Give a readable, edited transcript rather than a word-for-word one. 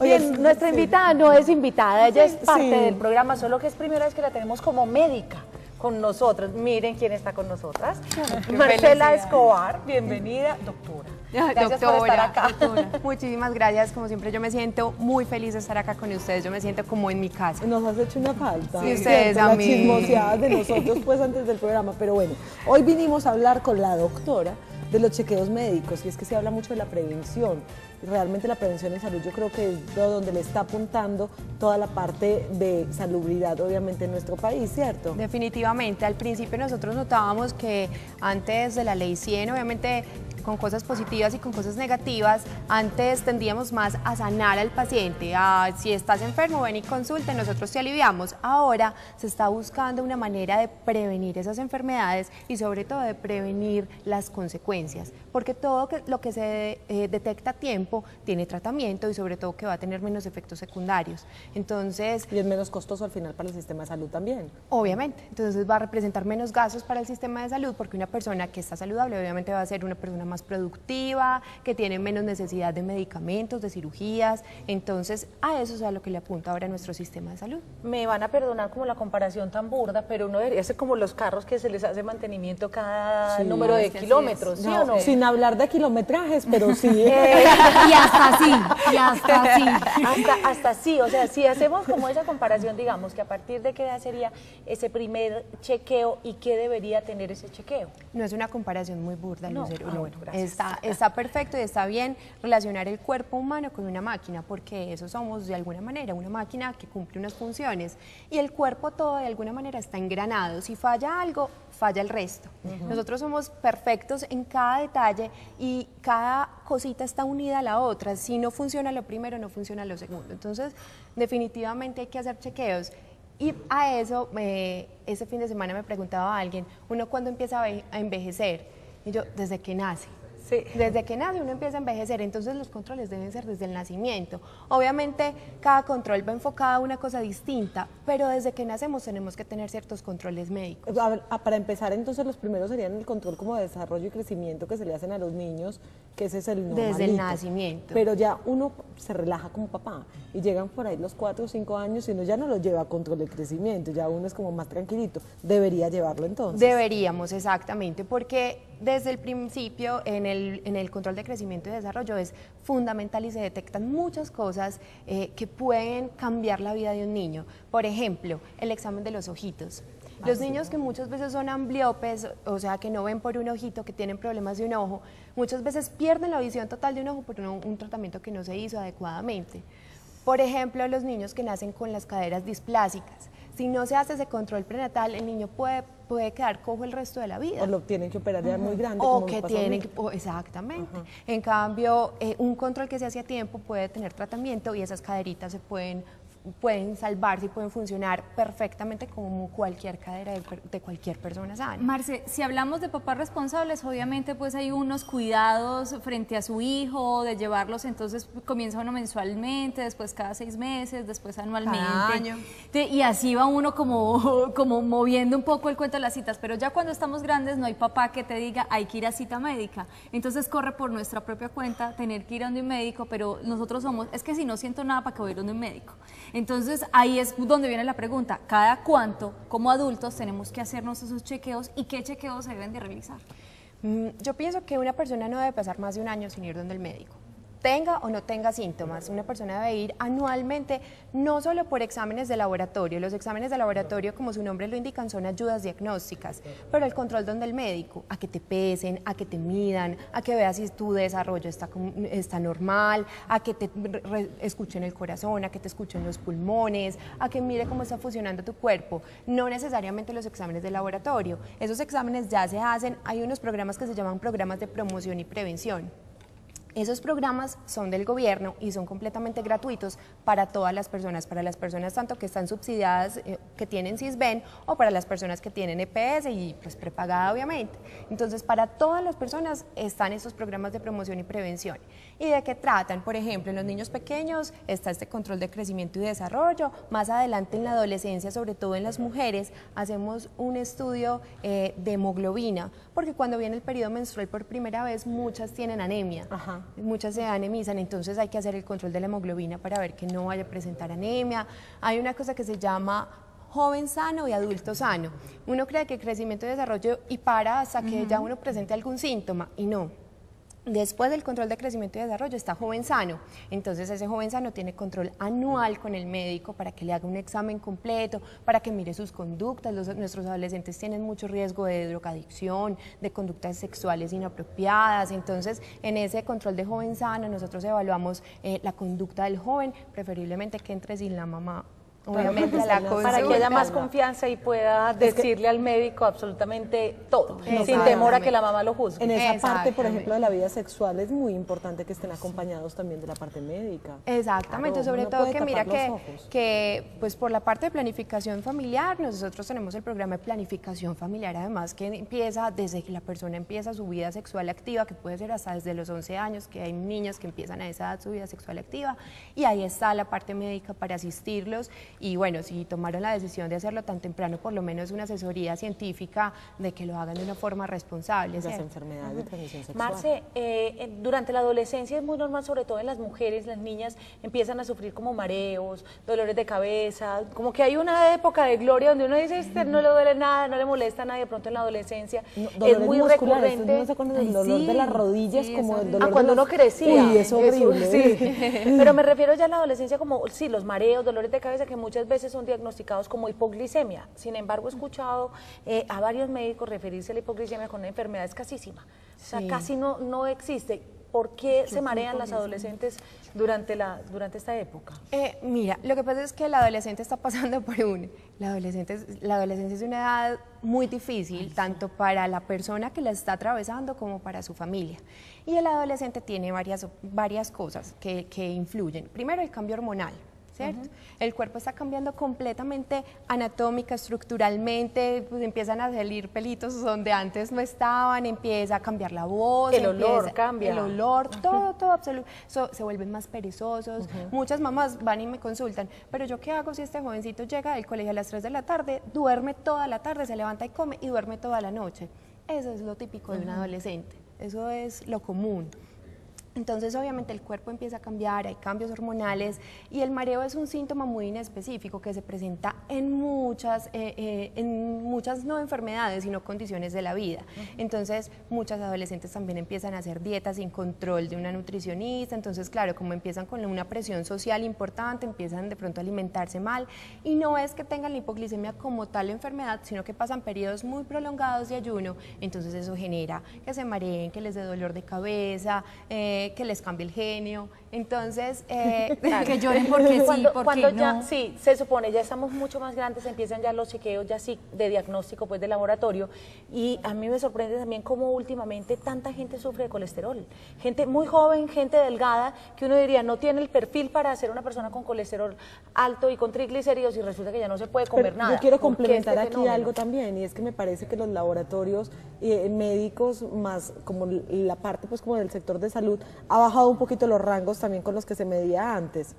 Bien, nuestra invitada no es invitada, ella es parte del programa, solo que es primera vez que la tenemos como médica con nosotros. Miren quién está con nosotras. Marcela Escobar, bienvenida, doctora. Gracias por estar acá. Doctora. Muchísimas gracias, como siempre yo me siento muy feliz de estar acá con ustedes, yo me siento como en mi casa. Nos has hecho una falta. Sí, ustedes a mí. La chismoseada de nosotros pues antes del programa, pero bueno, hoy vinimos a hablar con la doctora de los chequeos médicos, y es que se habla mucho de la prevención. Realmente la prevención en salud yo creo que es donde le está apuntando toda la parte de salubridad obviamente en nuestro país, ¿cierto? Definitivamente, al principio nosotros notábamos que antes de la ley 100, obviamente con cosas positivas y con cosas negativas, antes tendíamos más a sanar al paciente, a si estás enfermo ven y consulte, nosotros te aliviamos. Ahora se está buscando una manera de prevenir esas enfermedades y sobre todo de prevenir las consecuencias, porque todo lo que se detecta a tiempo tiene tratamiento y sobre todo que va a tener menos efectos secundarios. Entonces, y es menos costoso al final para el sistema de salud también. Obviamente, entonces va a representar menos gastos para el sistema de salud, porque una persona que está saludable obviamente va a ser una persona más productiva, que tiene menos necesidad de medicamentos, de cirugías. Entonces a eso es a lo que le apunta ahora nuestro sistema de salud. Me van a perdonar como la comparación tan burda, pero uno debería ser como los carros que se les hace mantenimiento cada número de kilómetros, ¿sí o no? Sin hablar de kilometrajes, pero sí. Y hasta así, y hasta así. Hasta sí, o sea, si hacemos como esa comparación, digamos que a partir de qué edad sería ese primer chequeo y qué debería tener ese chequeo. No es una comparación muy burda, No. Lucero. Bueno, gracias. Está perfecto y está bien relacionar el cuerpo humano con una máquina, porque eso somos de alguna manera, una máquina que cumple unas funciones y el cuerpo todo de alguna manera está engranado. Si falla algo, falla el resto. Nosotros somos perfectos en cada detalle y cada cosita está unida a la otra. Si no funciona lo primero, no funciona lo segundo. Entonces, definitivamente hay que hacer chequeos. Y a eso, ese fin de semana me preguntaba a alguien, ¿uno cuándo empieza a envejecer? Y yo, desde que nace. Sí. Desde que nace uno empieza a envejecer, entonces los controles deben ser desde el nacimiento. Obviamente cada control va enfocado a una cosa distinta, pero desde que nacemos tenemos que tener ciertos controles médicos. A ver, para empezar entonces los primeros serían el control como de desarrollo y crecimiento que se le hacen a los niños, que ese es el normalito. Desde el nacimiento. Pero ya uno se relaja como papá y llegan por ahí los 4 o 5 años y uno ya no lo lleva a control de crecimiento, ya uno es como más tranquilito. Debería llevarlo entonces. Deberíamos, exactamente, porque desde el principio en el control de crecimiento y desarrollo es fundamental y se detectan muchas cosas que pueden cambiar la vida de un niño. Por ejemplo, el examen de los ojitos. Los niños que muchas veces son ambliopes, o sea, que no ven por un ojito, que tienen problemas de un ojo, muchas veces pierden la visión total de un ojo por un tratamiento que no se hizo adecuadamente. Por ejemplo, los niños que nacen con las caderas displásicas. Si no se hace ese control prenatal, el niño puede quedar cojo el resto de la vida. O lo tienen que operar ya muy grande. O que tienen que, exactamente. En cambio, un control que se hace a tiempo puede tener tratamiento y esas caderitas se pueden salvarse y pueden funcionar perfectamente como cualquier cadera de cualquier persona sana. Marce, si hablamos de papás responsables, obviamente pues hay unos cuidados frente a su hijo, de llevarlos, entonces comienza uno mensualmente, después cada 6 meses, después anualmente. Cada año. Y así va uno como moviendo un poco el cuento de las citas, pero ya cuando estamos grandes no hay papá que te diga hay que ir a cita médica, entonces corre por nuestra propia cuenta tener que ir a donde un médico, pero nosotros es que si no siento nada, ¿para qué voy a ir donde un médico? Entonces ahí es donde viene la pregunta, ¿cada cuánto como adultos tenemos que hacernos esos chequeos y qué chequeos se deben de realizar? Yo pienso que una persona no debe pasar más de un año sin ir donde el médico. Tenga o no tenga síntomas, una persona debe ir anualmente, no solo por exámenes de laboratorio. Los exámenes de laboratorio, como su nombre lo indican, son ayudas diagnósticas, pero el control donde el médico, a que te pesen, a que te midan, a que veas si tu desarrollo está normal, a que te escuchen el corazón, a que te escuchen los pulmones, a que mire cómo está funcionando tu cuerpo. No necesariamente los exámenes de laboratorio. Esos exámenes ya se hacen, hay unos programas que se llaman programas de promoción y prevención. Esos programas son del gobierno y son completamente gratuitos para todas las personas tanto que están subsidiadas, que tienen Sisbén, o para las personas que tienen EPS y pues prepagada obviamente. Entonces para todas las personas están estos programas de promoción y prevención. ¿Y de qué tratan? Por ejemplo, en los niños pequeños está este control de crecimiento y desarrollo. Más adelante en la adolescencia, sobre todo en las mujeres, hacemos un estudio de hemoglobina, porque cuando viene el periodo menstrual por primera vez muchas tienen anemia. muchas se anemizan, entonces hay que hacer el control de la hemoglobina para ver que no vaya a presentar anemia. Hay una cosa que se llama joven sano y adulto sano. Uno cree que crecimiento y desarrollo y para hasta que ya uno presente algún síntoma, y no. Después del control de crecimiento y desarrollo está joven sano. Entonces ese joven sano tiene control anual con el médico para que le haga un examen completo, para que mire sus conductas. Nuestros adolescentes tienen mucho riesgo de drogadicción, de conductas sexuales inapropiadas. Entonces en ese control de joven sano nosotros evaluamos la conducta del joven, preferiblemente que entre sin la mamá. Obviamente la para que haya más confianza y pueda decirle al médico absolutamente todo, sin temor a que la mamá lo juzgue. En esa parte, por ejemplo, de la vida sexual es muy importante que estén acompañados también de la parte médica. Exactamente, Claro, sobre no todo puede que mira tapar los ojos. que pues por la parte de planificación familiar, nosotros tenemos el programa de planificación familiar, además que empieza desde que la persona empieza su vida sexual activa, que puede ser hasta desde los 11 años, que hay niñas que empiezan a esa edad su vida sexual activa, y ahí está la parte médica para asistirlos. Y bueno, si tomaron la decisión de hacerlo tan temprano, por lo menos una asesoría científica de que lo hagan de una forma responsable. Las enfermedades de transmisión sexual. Marce, durante la adolescencia es muy normal, sobre todo en las mujeres, las niñas empiezan a sufrir como mareos, dolores de cabeza, como que hay una época de gloria donde uno dice, no le duele nada, no le molesta a nadie, de pronto en la adolescencia es muy recurrente. No se acuerdan del dolor de las rodillas, como el dolor cuando de uno crecía. Uy, es horrible. Sí. Pero me refiero ya a la adolescencia como, sí, los mareos, dolores de cabeza que muchas veces son diagnosticados como hipoglicemia. Sin embargo, he escuchado a varios médicos referirse a la hipoglicemia con una enfermedad escasísima. O sea, casi no existe. ¿Por qué se marean las adolescentes durante esta época? Mira, lo que pasa es que la adolescente está pasando por la adolescencia es una edad muy difícil, tanto para la persona que la está atravesando como para su familia. Y el adolescente tiene varias cosas que influyen. Primero, el cambio hormonal. ¿Cierto? El cuerpo está cambiando completamente anatómica, estructuralmente, pues empiezan a salir pelitos donde antes no estaban, empieza a cambiar la voz, el olor cambia. El olor, todo absoluto. Se vuelven más perezosos. Muchas mamás van y me consultan, pero ¿yo qué hago si este jovencito llega del colegio a las 3 de la tarde, duerme toda la tarde, se levanta y come y duerme toda la noche? Eso es lo típico de un adolescente, eso es lo común. Entonces, obviamente, el cuerpo empieza a cambiar, hay cambios hormonales y el mareo es un síntoma muy inespecífico que se presenta en muchas no enfermedades, sino condiciones de la vida. Entonces, muchas adolescentes también empiezan a hacer dietas sin control de una nutricionista. Entonces, claro, como empiezan con una presión social importante, empiezan de pronto a alimentarse mal y no es que tengan la hipoglicemia como tal enfermedad, sino que pasan periodos muy prolongados de ayuno. Entonces, eso genera que se mareen, que les dé dolor de cabeza, que les cambie el genio, entonces que lloren porque cuando no. Ya, sí, se supone, ya estamos mucho más grandes, empiezan ya los chequeos ya sí de diagnóstico, pues de laboratorio, y a mí me sorprende también cómo últimamente tanta gente sufre de colesterol, gente muy joven, gente delgada, que uno diría no tiene el perfil para ser una persona con colesterol alto y con triglicéridos y resulta que ya no se puede comer nada. Yo quiero complementar aquí algo también, y es que me parece que los laboratorios médicos, más como la parte pues como del sector de salud, ha bajado un poquito los rangos también con los que se medía antes.